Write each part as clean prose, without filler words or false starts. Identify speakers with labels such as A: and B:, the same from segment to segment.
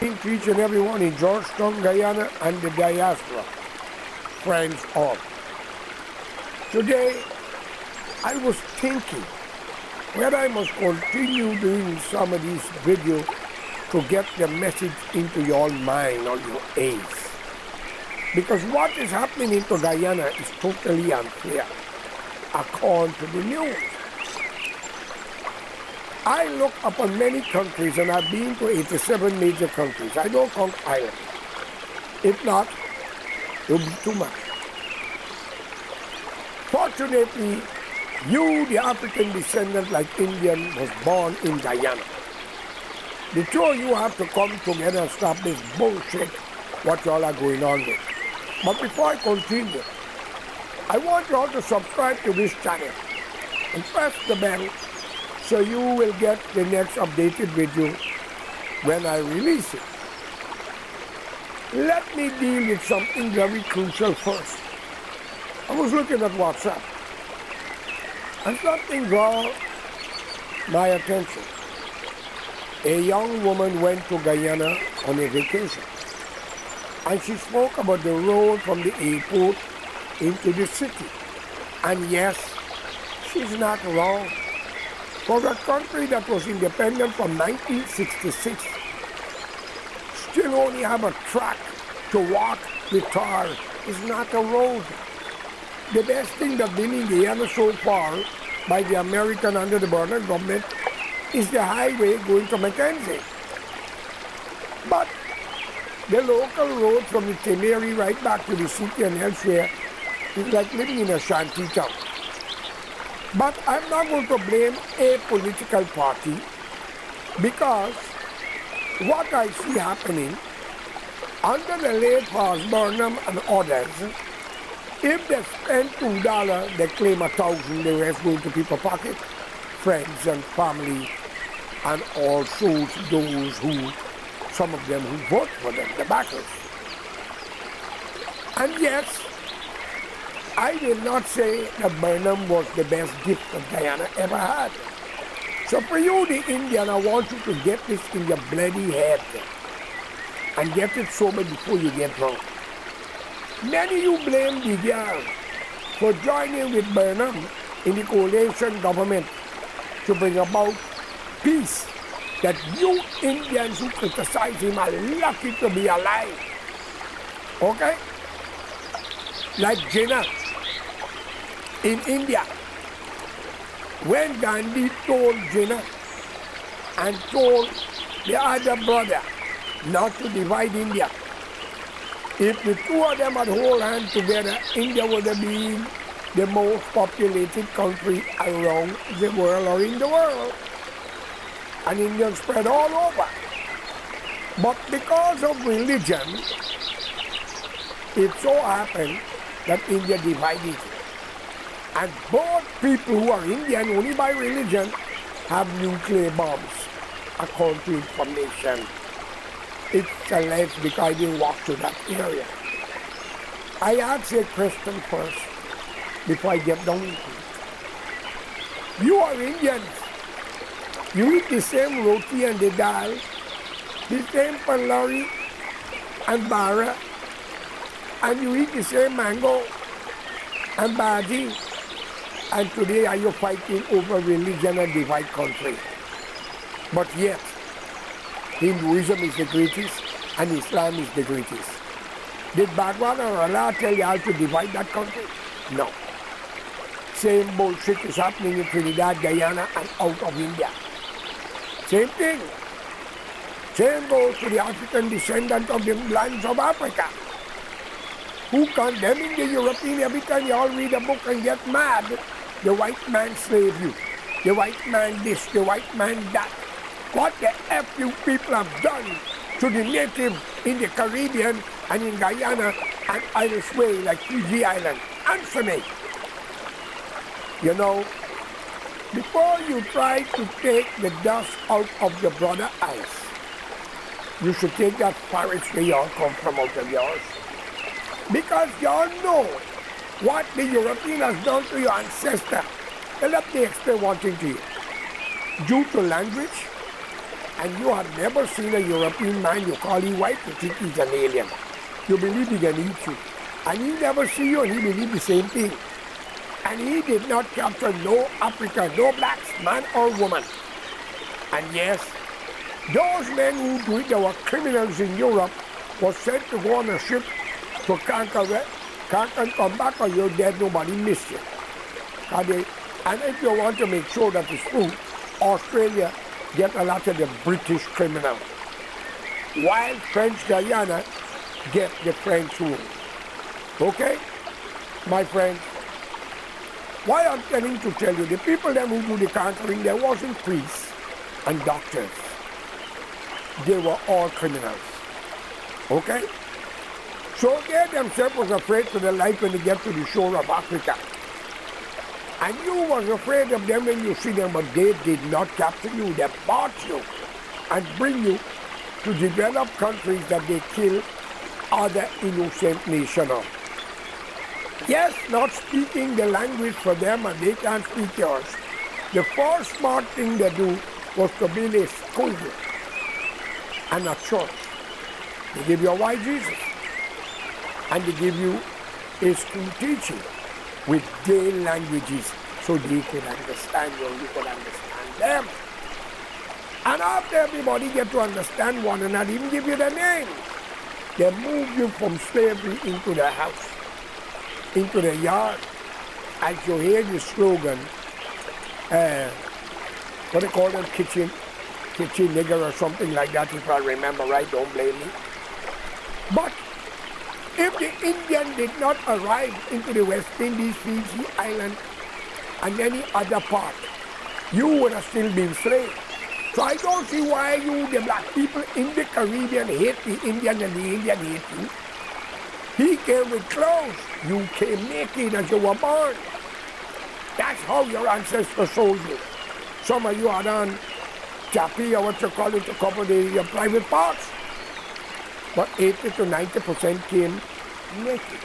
A: To each and everyone in Georgetown, Guyana, and the diaspora, friends all. Today, I was thinking whether I must continue doing some of these videos to get the message into your mind or your ears. Because what is happening into Guyana is totally unfair, according to the news. I look upon many countries, and I've been to 87 major countries. I don't count islands. If not, it will be too much. Fortunately, you, the African descendant like Indian, was born in Guyana. The two of you have to come together and stop this bullshit what y'all are going on with. But before I continue, I want you all to subscribe to this channel and press the bell so you will get the next updated video when I release it. Let me deal with something very crucial first. I was looking at WhatsApp, and something drew my attention. A young woman went to Guyana on a vacation, and she spoke about the road from the airport into the city. And yes, she's not wrong. For a country that was independent from 1966, still only have a track to walk with tar. Is not a road. The best thing that's been in Guyana so far by the American under the Bernard government is the highway going to Mackenzie. But the local road from the Temeri right back to the city and elsewhere is like living in a shanty town. But I'm not going to blame a political party, because what I see happening under the late Paz Burnham and others, if they spend $2, they claim $1,000, the rest going to people's pocket, friends and family, and also those who, some of them who vote for them, the backers. And yes, I will not say that Burnham was the best gift that Guyana ever had. So for you, the Indian, I want you to get this in your bloody head and get it sober before you get drunk. Many of you blame the girl for joining with Burnham in the coalition government to bring about peace, that you Indians who criticize him are lucky to be alive. Okay? Like Jinnah in India, when Gandhi told Jinnah and told the other brother not to divide India, if the two of them had hold hands together, India would have been the most populated country around the world or in the world. And Indians spread all over. But because of religion, it so happened that India divided. And both people who are Indian only by religion have nuclear bombs, according to information. It's alleged because I didn't walk to that area. I ask a question first before I get down into it. You are Indians. You eat the same roti and the dal, the same palari and bara, and you eat the same mango and bhaji. And today are you fighting over religion and divide country? But yet, Hinduism is the greatest and Islam is the greatest. Did Bhagwan or Allah tell you how to divide that country? No. Same bullshit is happening in Trinidad, Guyana, and out of India. Same thing. Same goes to the African descendant of the lands of Africa, who condemning the European. Every time you all read a book and get mad, the white man slave you, the white man this, the white man that. What the F you people have done to the native in the Caribbean and in Guyana and Irish Way, like Fiji Island? Answer me. You know, before you try to take the dust out of your brother eyes, you should take that forest where you all come from out of yours. Because you all know what the European has done to your ancestor. Let me explain one thing to you. Due to language, and you have never seen a European man, you call him white, you think he's an alien. You believe he can eat you. And he never see you and he believe the same thing. And he did not capture no African, no blacks, man or woman. And yes, those men who do it, they were criminals in Europe, was sent to go on a ship to conquer and come back, or you're dead, nobody missed you. And if you want to make sure that it's true, Australia get a lot of the British criminals, while French Guyana get the French rule. Okay, my friends, why I'm telling to tell you, the people that who do the conquering, there wasn't priests and doctors. They were all criminals. Okay? So they themselves was afraid for their life when they get to the shore of Africa. And you was afraid of them when you see them, but they did not capture you. They bought you and bring you to developed countries that they kill other innocent nations of. Yes, not speaking the language for them and they can't speak yours. The first smart thing they do was to build a school and a church. They give you a white Jesus. And they give you a school teaching with their languages so they could understand you and you could understand them. And after everybody get to understand one another, even give you the name, they move you from slavery into the house, into the yard. As you hear the slogan, what they call them, kitchen nigger or something like that, if I remember right, don't blame me. But if the Indian did not arrive into the West Indies, Fiji Island, and any other part, you would have still been slaves. So I don't see why you, the black people in the Caribbean, hate the Indian and the Indian hate you. He came with clothes. You came naked as you were born. That's how your ancestors sold you. Some of you are on chappy or what you call it to cover your private parts. But 80 to 90% came naked.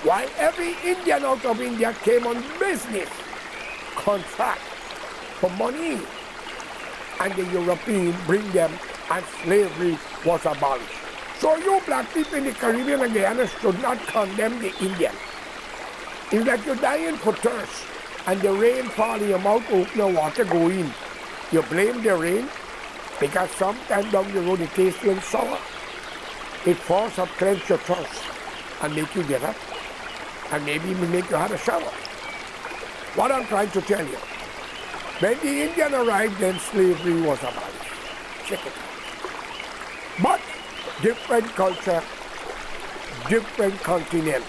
A: While every Indian out of India came on business, contract, for money. And the European bring them and slavery was abolished. So you black people in the Caribbean and Guyana should not condemn the Indian. It's like you're dying for thirst and the rain fall in your mouth, open the water go in. You blame the rain because sometimes down the road it tastes like sour. It forces up, cleanse your thirst and make you get up and maybe even make you have a shower. What I'm trying to tell you, when the Indian arrived, then slavery was abolished. Check it out. But different culture, different continent.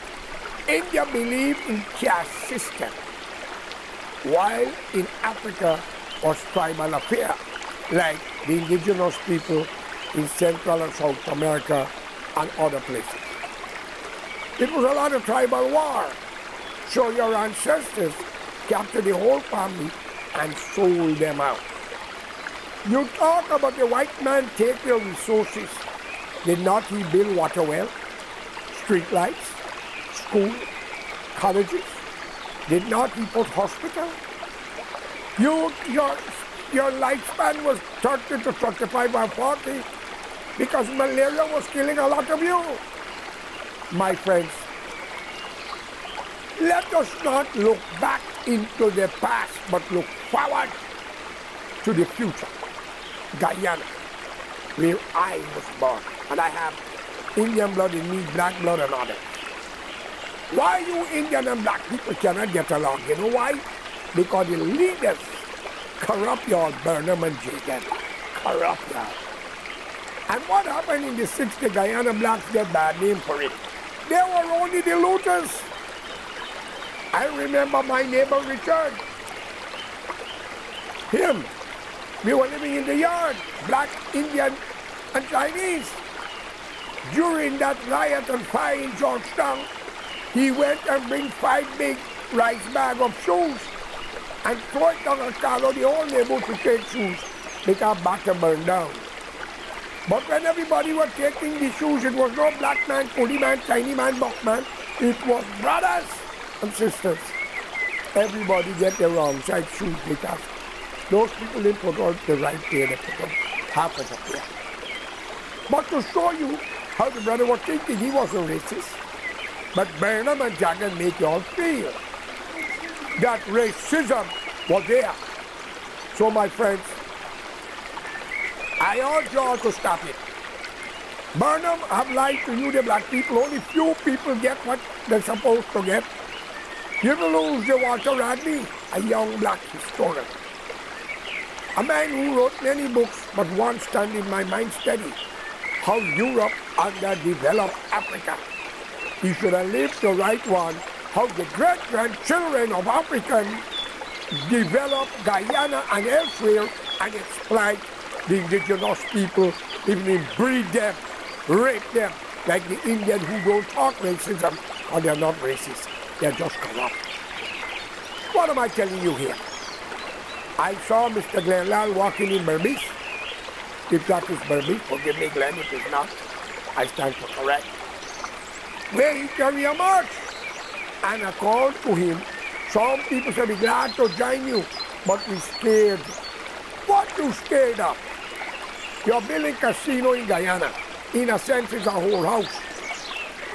A: India believed in caste system, while in Africa was tribal affair, like the indigenous people in Central and South America and other places. It was a lot of tribal war. So your ancestors captured the whole family and sold them out. You talk about the white man take your resources. Did not he build water well, street lights, school, colleges? Did not he put hospital? Your lifespan was 30 to 35 or 40 because malaria was killing a lot of you. My friends, let us not look back into the past, but look forward to the future. Guyana, where I was born, and I have Indian blood in me, black blood and others. Why you Indian and black people cannot get along? You know why? Because the leaders corrupt y'all, Burnham and Jagan. Corrupt y'all. And what happened in the 60s, Guyana blacks get bad name for it. They were only the looters. I remember my neighbor Richard. Him. We were living in the yard, black, Indian, and Chinese. During that riot and fire in Georgetown, he went and bring 5 big rice bags of shoes and throw it down a car on the whole neighborhood to take shoes because Bata burned down. But when everybody was taking the shoes, it was no black man, Kodi man, Chinese man, Bok man. It was brothers and sisters. Everybody get the wrong side shoes because those people didn't put on the right way they put on. half of it there. But to show you how the brother was thinking, he wasn't racist. But Burnham and Jagan make you all feel that racism was there. So my friends, I urge you all to stop it. Burnham have lied to you, the black people. Only few people get what they're supposed to get. You will lose the Walter Radley, a young black historian. A man who wrote many books, but one stand in my mind steady. How Europe underdeveloped Africa. He should have lived to write one. How the great-grandchildren of Africans developed Guyana and elsewhere and exploit the indigenous people, even breed them, rape them, like the Indians who don't talk racism, or they're not racist. They're just corrupt. What am I telling you here? I saw Mr. Glenlal walking in Burmese. If that is Burmese, forgive me, Glenn, if it's not, I stand to correct. Where he carry a march. And I called to him. Some people say, we're glad to join you, but we're scared. What you scared of? You're building casino in Guyana. In a sense, it's a whole house.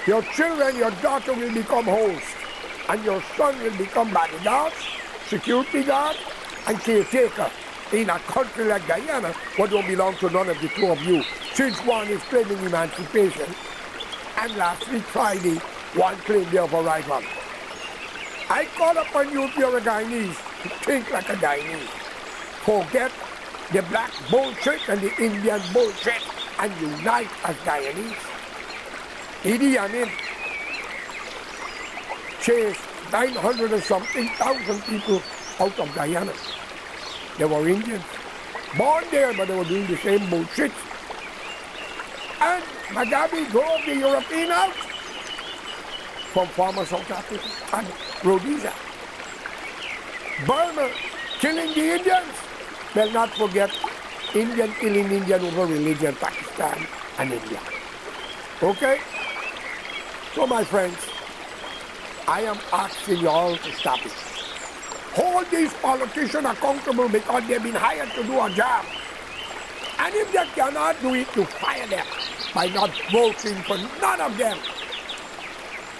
A: Your children, your daughter will become hosts, and your son will become bodyguards, security guard, and caretaker in a country like Guyana, what don't belong to none of the two of you, since one is claiming emancipation, and last week Friday, one claimed their arrival. I call upon you, if you're a Guyanese, to think like a Guyanese. Forget the black bullshit and the Indian bullshit, and unite as Guyanese. Idi Amin chased 900 and something thousand people out of Guyana. They were Indians, born there, but they were doing the same bullshit. And Mugabe drove the European out from former South Africa and Rhodesia. Burma killing the Indians. They'll not forget Indian killing Indian over religion, Pakistan and India. Okay? So my friends, I am asking you all to stop it. Hold these politicians accountable because they've been hired to do a job. And if they cannot do it, you fire them by not voting for none of them.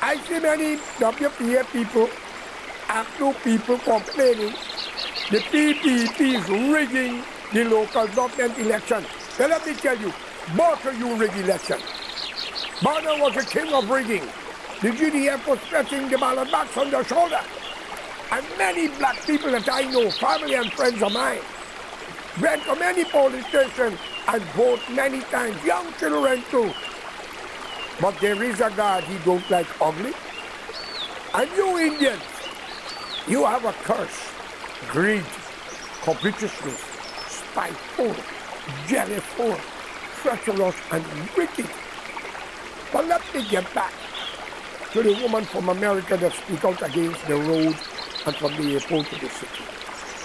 A: I see many WPA people, active people complaining the PPP is rigging the local government election. Well, let me tell you, both of you rig election. Bonner was the king of rigging. The GDF was pressing the ballot box on their shoulder. And many black people that I know, family and friends of mine, went to many polling stations and vote many times, young children too. But there is a God he don't like ugly. And you Indians, you have a curse, greed, covetousness, spiteful, jealousful, treacherous, and wicked. But let me get back to the woman from America that speaks out against the road and from the airport to the city.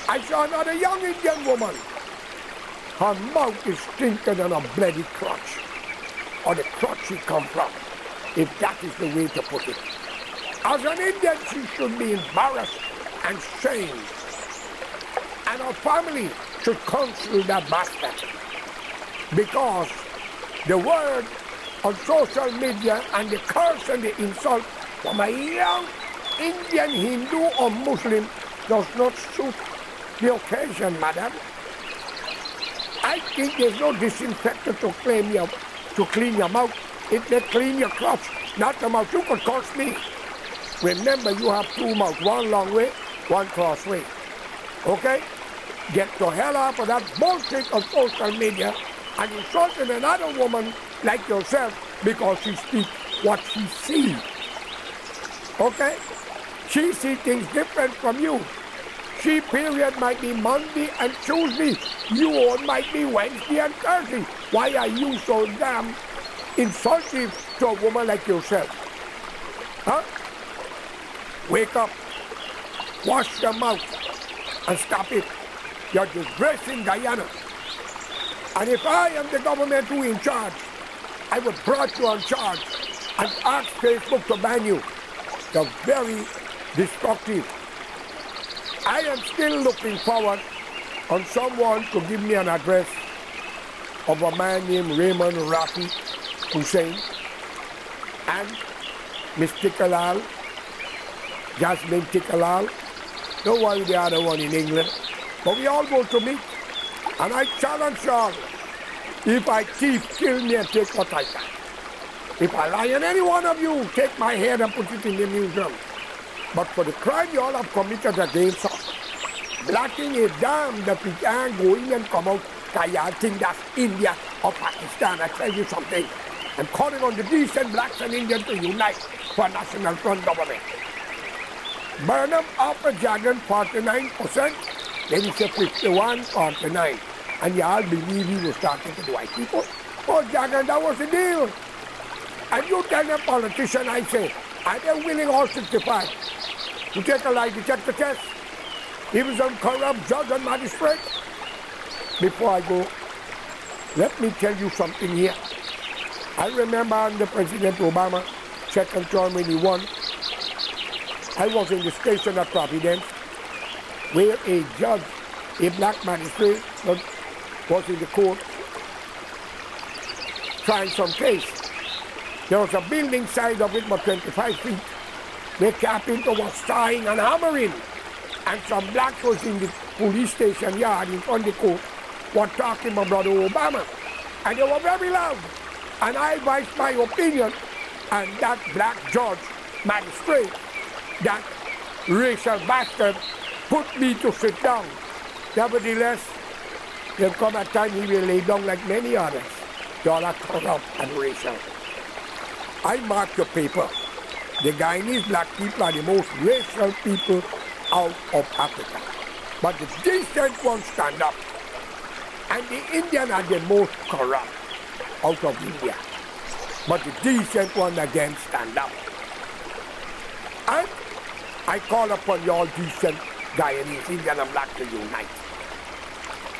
A: I saw another young Indian woman. Her mouth is stinking than a bloody crotch, or the crotch she come from, if that is the way to put it. As an Indian, she should be embarrassed and shamed. And her family should counsel that bastard. Because the word on social media and the curse and the insult from a young Indian Hindu or Muslim does not suit the occasion, madam. I think there's no disinfectant to clean your mouth. It may clean your crotch, not the mouth. You could curse me. Remember, you have two mouths, one long way, one cross way. Okay? Get the hell out of that bullshit of social media and insulting another woman like yourself because she speaks what she sees. Okay? She sees things different from you. She period might be Monday and Tuesday. You own might be Wednesday and Thursday. Why are you so damn insulting to a woman like yourself? Huh? Wake up. Wash your mouth and stop it. You're disgracing Guyana. And if I am the government who is in charge, I would brought you on charge and ask Facebook to ban you. You're very destructive. I am still looking forward on someone to give me an address of a man named Raymond Rafi Hussein and Miss Tikalal, Jasmine Tikalal. Don't worry, the other one in England. But we all go to meet. And I challenge y'all, if I thief, kill me and take what I can. If I lie on any one of you, take my head and put it in the museum. But for the crime you all have committed against us, blacking a dam that we can't go in and come out, because y'all think that's India or Pakistan. I tell you something. I'm calling on the decent blacks and Indians to unite for a national front government. Burnham offered Jagan 49%, then he said 51, 49. And y'all believe he was talking to the white people? Oh, Jagan, that was the deal. And you tell the politician, I say, are they willing all 65 to take a lie detector test? He was a corrupt judge and magistrate. Before I go, let me tell you something here. I remember under President Obama, second term when he won, I was in the station at Providence where a judge, a black magistrate, was in the court trying some case. There was a building side of it about 25 feet where carpenter was sawing and hammering, and some blacks was in the police station yard in front of the court were talking about Brother Obama, and they were very loud. And I voiced my opinion, and that black judge, magistrate, that racial bastard, put me to sit down. Nevertheless, there'll come a time he will lay down like many others. They all are corrupt and racial. I mark your paper. The Guyanese black people are the most racial people out of Africa. But the decent ones stand up. And the Indians are the most corrupt out of India. But the decent ones again stand up. And I call upon you all decent Guyanese, Indian and black to unite.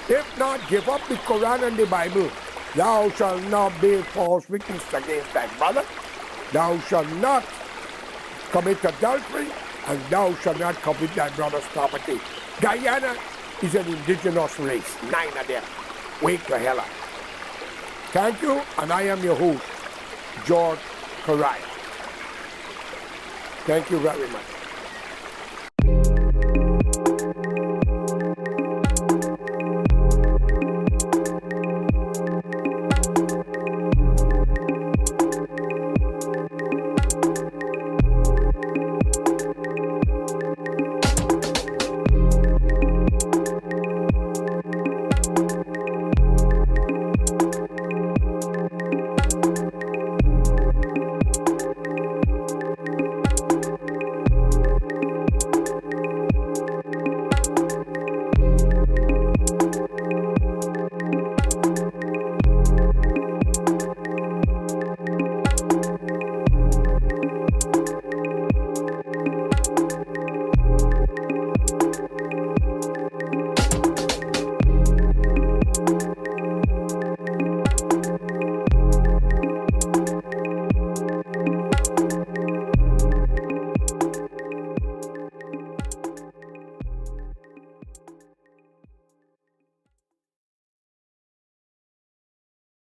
A: If not, give up the Quran and the Bible. Thou shalt not bear false witness against thy brother. Thou shalt not commit adultery, and thou shalt not covet thy brother's property. Guyana is an indigenous race, 9 of them. Wake the hell up. Thank you, and I am your host, George Correa. Thank you very much.